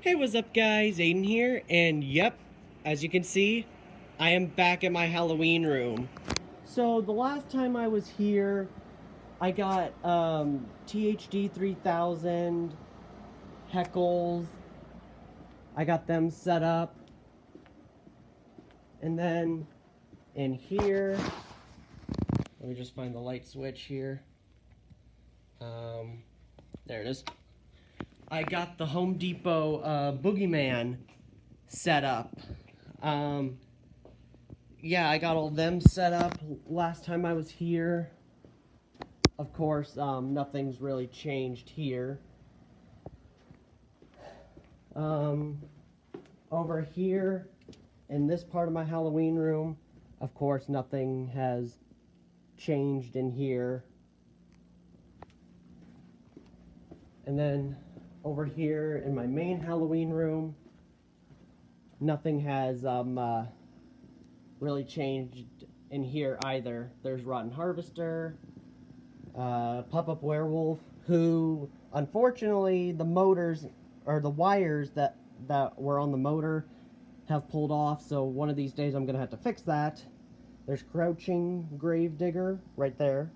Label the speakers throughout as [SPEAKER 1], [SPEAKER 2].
[SPEAKER 1] Hey, what's up guys? Aiden here, and yep, as you can see, I am back at my Halloween room. So the last time I was here, I got THD 3000 Heckles. I got them set up. And then in here, let me just find the light switch here. There it is. I got the Home Depot Boogeyman set up. Yeah, I got all them set up last time I was here. Of course, nothing's really changed here. Over here, in this part of my Halloween room, of course, nothing has changed in here. And then over here in my main Halloween room, nothing has really changed in here either. There's Rotten Harvester, Pop-Up Werewolf, who unfortunately the motors or the wires that were on the motor have pulled off, so one of these days I'm gonna have to fix that. There's Crouching Gravedigger right there.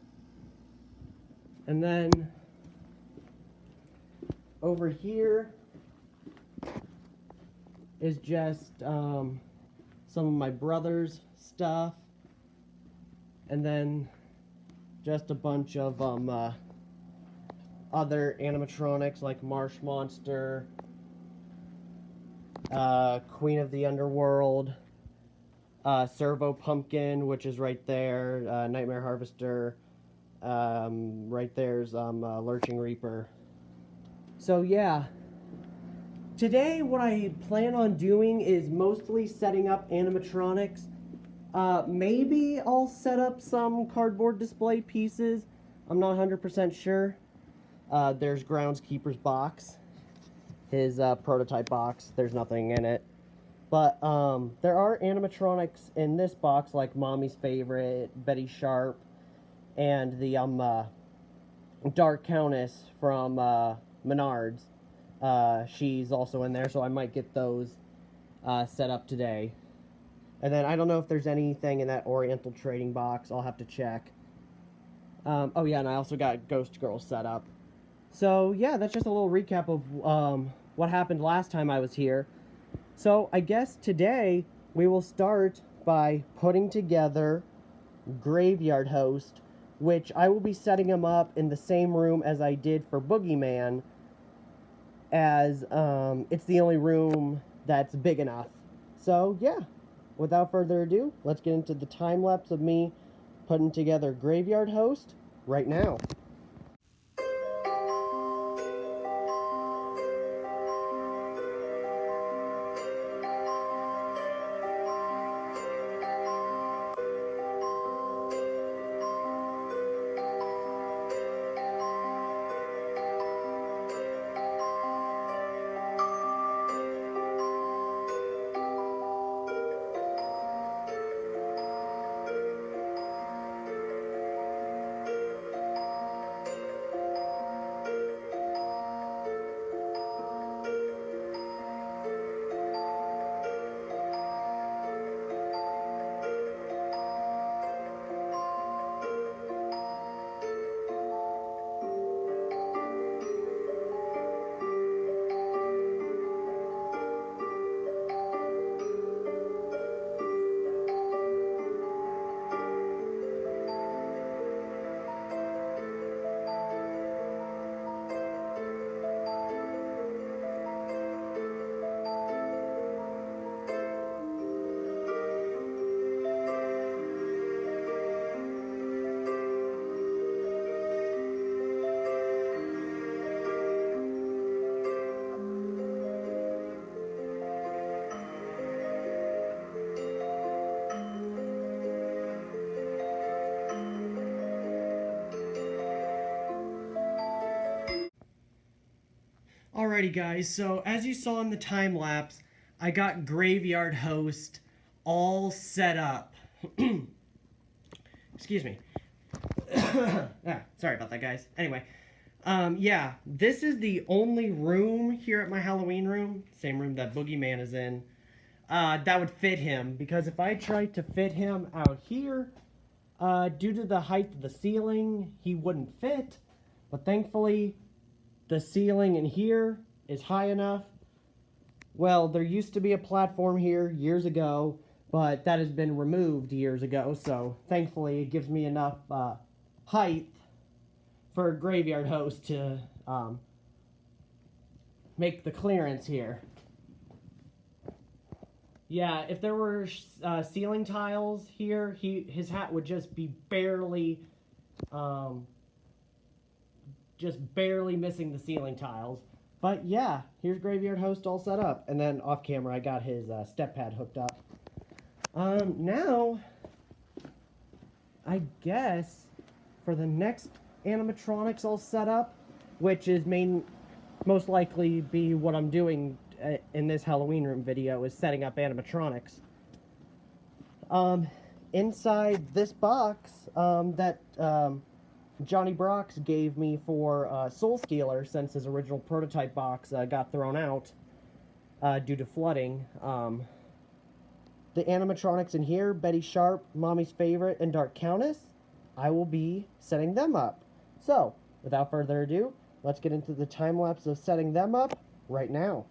[SPEAKER 1] And then over here is just some of my brother's stuff, and then just a bunch of other animatronics like Marsh Monster, Queen of the Underworld, Servo Pumpkin, which is right there, Nightmare Harvester, right there's Lurching Reaper. So yeah, today what I plan on doing is mostly setting up animatronics. Maybe I'll set up some cardboard display pieces. I'm not 100% sure. There's Groundskeeper's box. His prototype box. There's nothing in it. But there are animatronics in this box, like Mommy's Favorite, Betty Sharp, and the Dark Countess from Menards. She's also in there, so I might get those set up today. And then I don't know if there's anything in that Oriental Trading box. I'll have to check. Oh yeah, and I also got Ghost Girl set up. So yeah, that's just a little recap of what happened last time I was here. So I guess today we will start by putting together Graveyard Host, which I will be setting him up in the same room as I did for Boogeyman, as it's the only room that's big enough. So yeah, without further ado, let's get into the time lapse of me putting together Graveyard Host right now. Alrighty guys, so as you saw in the time lapse, I got Graveyard Host all set up. Excuse me. Sorry about that guys. Anyway, Yeah, this is the only room here at my Halloween room, same room that Boogeyman is in, that would fit him. Because if I tried to fit him out here, due to the height of the ceiling, he wouldn't fit. But thankfully, the ceiling in here is high enough. Well, there used to be a platform here years ago, but that has been removed years ago. So thankfully, it gives me enough height for a graveyard host to make the clearance here. Yeah, if there were ceiling tiles here, his hat would just be barely missing the ceiling tiles. But yeah, here's Graveyard Host all set up. And then off camera, I got his step pad hooked up. Now, I guess for the next animatronics all set up, which is most likely be what I'm doing in this Halloween room video, is setting up animatronics. Inside this box that Johnny Brox gave me for Soul Stealer, since his original prototype box got thrown out due to flooding. The animatronics in here, Betty Sharp, Mommy's Favorite, and Dark Countess, I will be setting them up. So, without further ado, let's get into the time lapse of setting them up right now.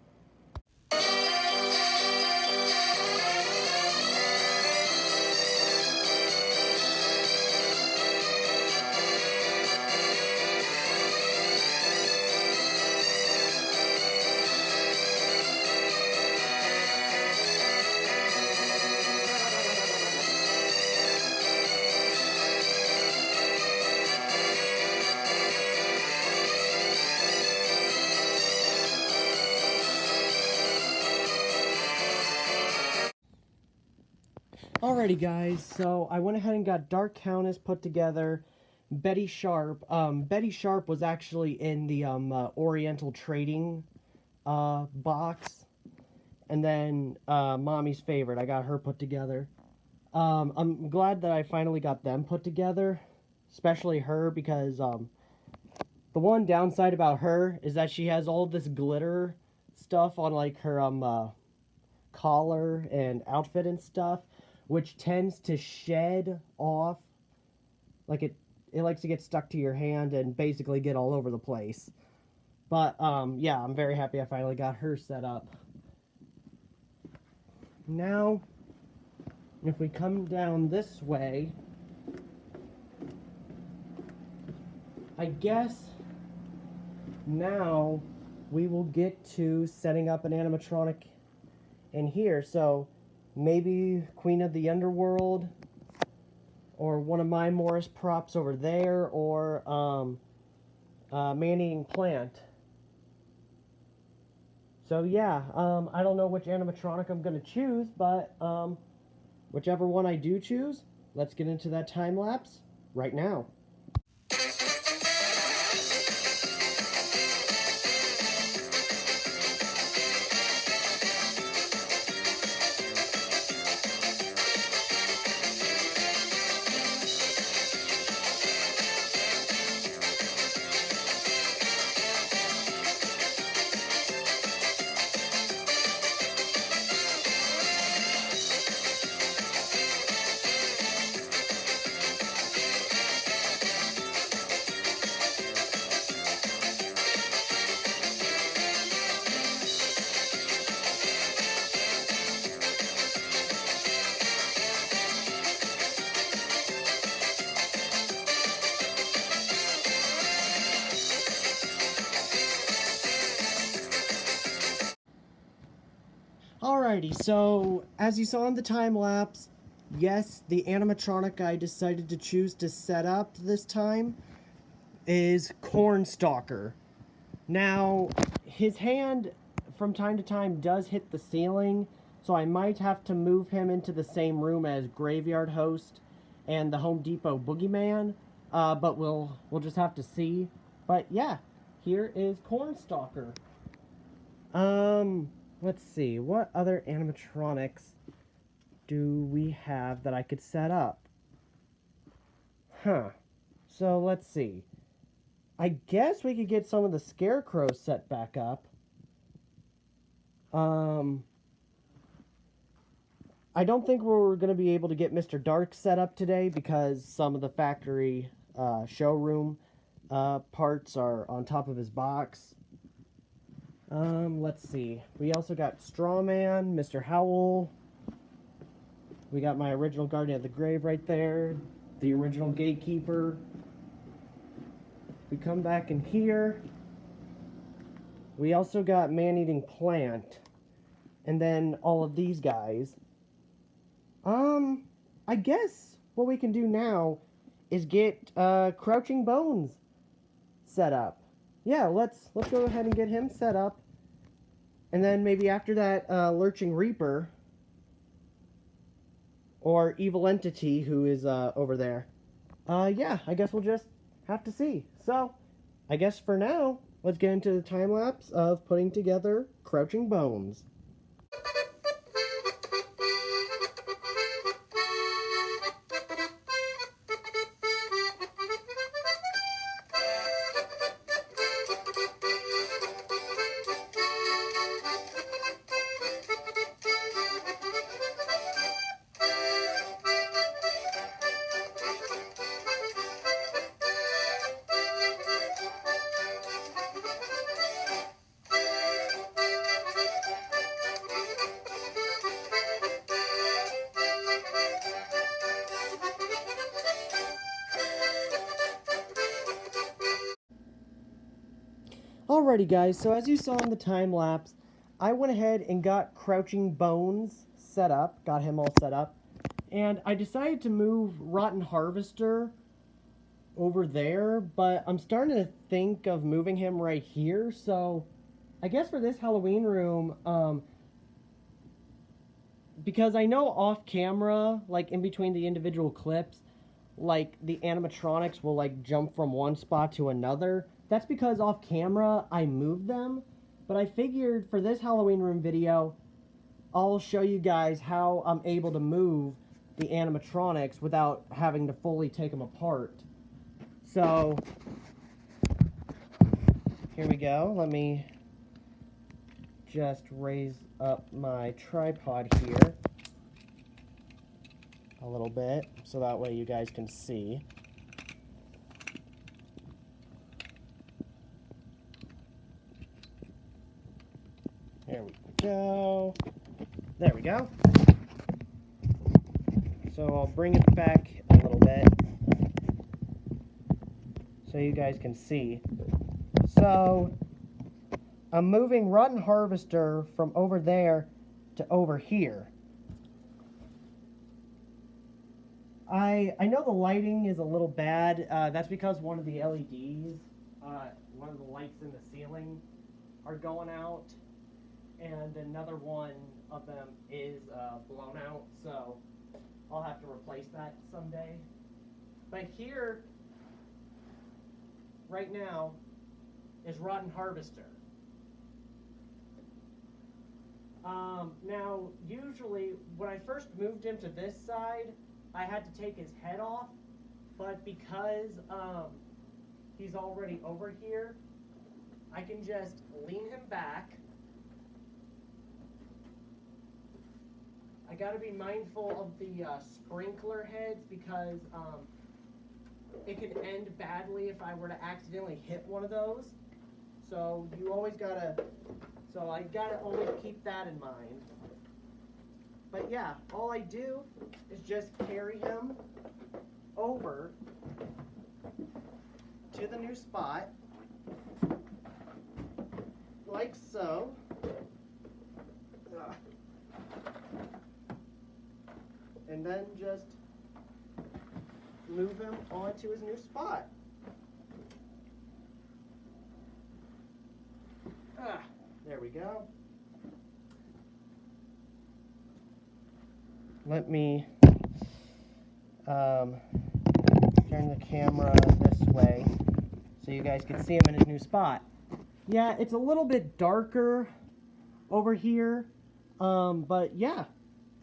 [SPEAKER 1] Alrighty guys, so I went ahead and got Dark Countess put together, Betty Sharp. Betty Sharp was actually in the Oriental Trading box, and then Mommy's Favorite, I got her put together. I'm glad that I finally got them put together, especially her, because the one downside about her is that she has all this glitter stuff on like her collar and outfit and stuff, which tends to shed off. Like it likes to get stuck to your hand and basically get all over the place. But yeah, I'm very happy I finally got her set up. Now, if we come down this way, I guess now we will get to setting up an animatronic in here. So maybe Queen of the Underworld, or one of my Morris props over there, or man-eating plant. So yeah, I don't know which animatronic I'm going to choose, but whichever one I do choose, let's get into that time lapse right now. Alrighty, so as you saw in the time lapse, yes, the animatronic I decided to choose to set up this time is Cornstalker. Now, his hand from time to time does hit the ceiling, so I might have to move him into the same room as Graveyard Host and the Home Depot Boogeyman, but we'll just have to see. But yeah, here is Cornstalker. Let's see, what other animatronics do we have that I could set up? So let's see. I guess we could get some of the scarecrows set back up. I don't think we're going to be able to get Mr. Dark set up today because some of the factory showroom parts are on top of his box. Let's see. We also got Strawman, Mr. Howl. We got my original Guardian of the Grave right there. The original Gatekeeper. We come back in here. We also got Man-Eating Plant. And then all of these guys. I guess what we can do now is get Crouching Bones set up. Yeah, let's go ahead and get him set up. And then maybe after that, Lurching Reaper or Evil Entity, who is over there. Yeah, I guess we'll just have to see. So, I guess for now, let's get into the time lapse of putting together Crouching Bones. Alrighty guys, so as you saw in the time lapse, I went ahead and got Crouching Bones set up, got him all set up, and I decided to move Rotten Harvester over there, but I'm starting to think of moving him right here, so I guess for this Halloween room, because I know off camera, like in between the individual clips, like the animatronics will like jump from one spot to another. That's because off camera I moved them, but I figured for this Halloween room video I'll show you guys how I'm able to move the animatronics without having to fully take them apart. So here we go. Let me just raise up my tripod here a little bit so that way you guys can see. There we go. There we go. So I'll bring it back a little bit so you guys can see. So I'm moving Rotten Harvester from over there to over here. I know the lighting is a little bad. That's because one of the LEDs, one of the lights in the ceiling are going out, and another one of them is blown out, so I'll have to replace that someday. But here, right now, is Rotten Harvester. Now, usually, when I first moved him to this side, I had to take his head off, but because he's already over here, I can just lean him back. I gotta be mindful of the sprinkler heads because it could end badly if I were to accidentally hit one of those. So you always gotta, I gotta always keep that in mind. But yeah, all I do is just carry him over to the new spot, like so. And then just move him onto his new spot. There we go. Let me turn the camera this way so you guys can see him in his new spot. Yeah, it's a little bit darker over here, but yeah,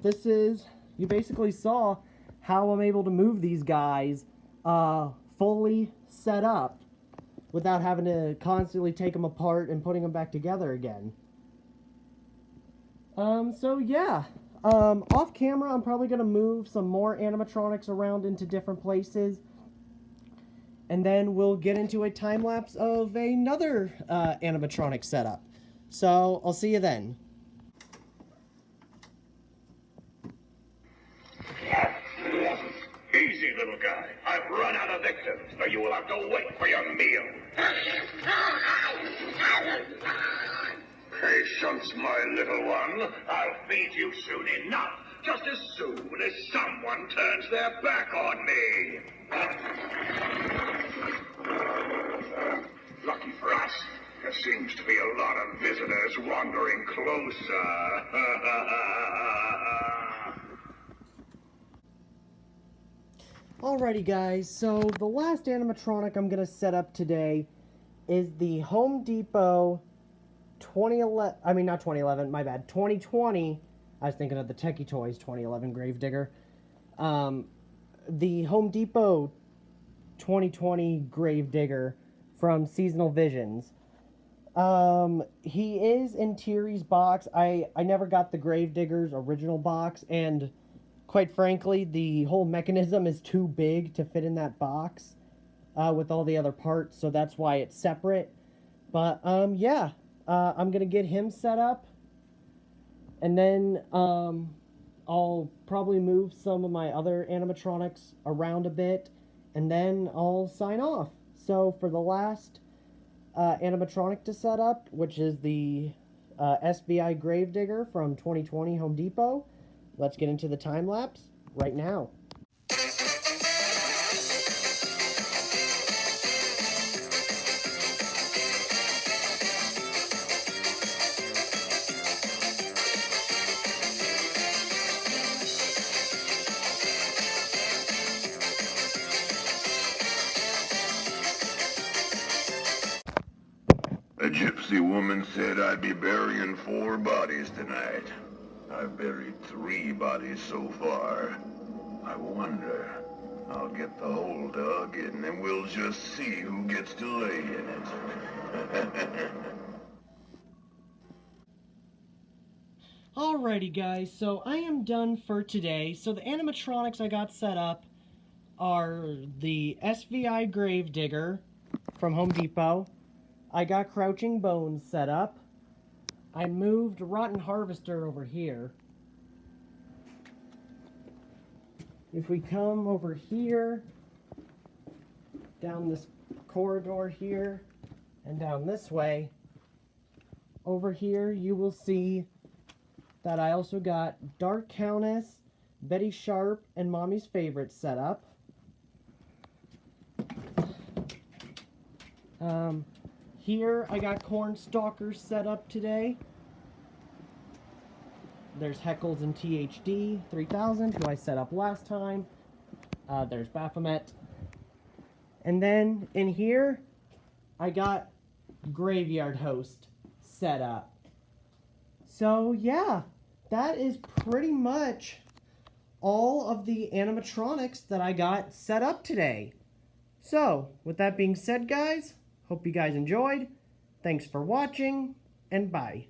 [SPEAKER 1] this is, you basically saw how I'm able to move these guys fully set up. without having to constantly take them apart and putting them back together again. So yeah. Off camera, I'm probably going to move some more animatronics around into different places. And then we'll get into a time lapse of another animatronic setup. So I'll see you then.
[SPEAKER 2] Easy, little guy. I've run out of victims, so you will have to wait for your meal. Patience, my little one. I'll feed you soon enough, just as soon as someone turns their back on me. Lucky for us, there seems to be a lot of visitors wandering closer.
[SPEAKER 1] Alrighty guys, so the last animatronic I'm going to set up today is the Home Depot 2020, I was thinking of the Techie Toys 2011 Gravedigger. The Home Depot 2020 Gravedigger from Seasonal Visions. He is in Thierry's box. I never got the Gravedigger's original box, and quite frankly, the whole mechanism is too big to fit in that box with all the other parts, so that's why it's separate. But, yeah, I'm going to get him set up, and then I'll probably move some of my other animatronics around a bit, and then I'll sign off. So, for the last animatronic to set up, which is the SVI Gravedigger from 2020 Home Depot, let's get into the time lapse right now.
[SPEAKER 2] A gypsy woman said I'd be burying 4 bodies tonight. I've buried 3 bodies so far. I wonder. I'll get the hole dug and then we'll just see who gets to lay in it.
[SPEAKER 1] Alrighty guys, so I am done for today. So the animatronics I got set up are the SVI Gravedigger from Home Depot. I got Crouching Bones set up. I moved Rotten Harvester over here. If we come over here, down this corridor here, and down this way, over here you will see that I also got Dark Countess, Betty Sharp, and Mommy's Favorite set up. Here I got Cornstalker set up today. There's Heckles and THD 3000, who I set up last time. There's Baphomet. And then in here, I got Graveyard Host set up. So yeah, that is pretty much all of the animatronics that I got set up today. So, with that being said, guys, hope you guys enjoyed. Thanks for watching, and bye.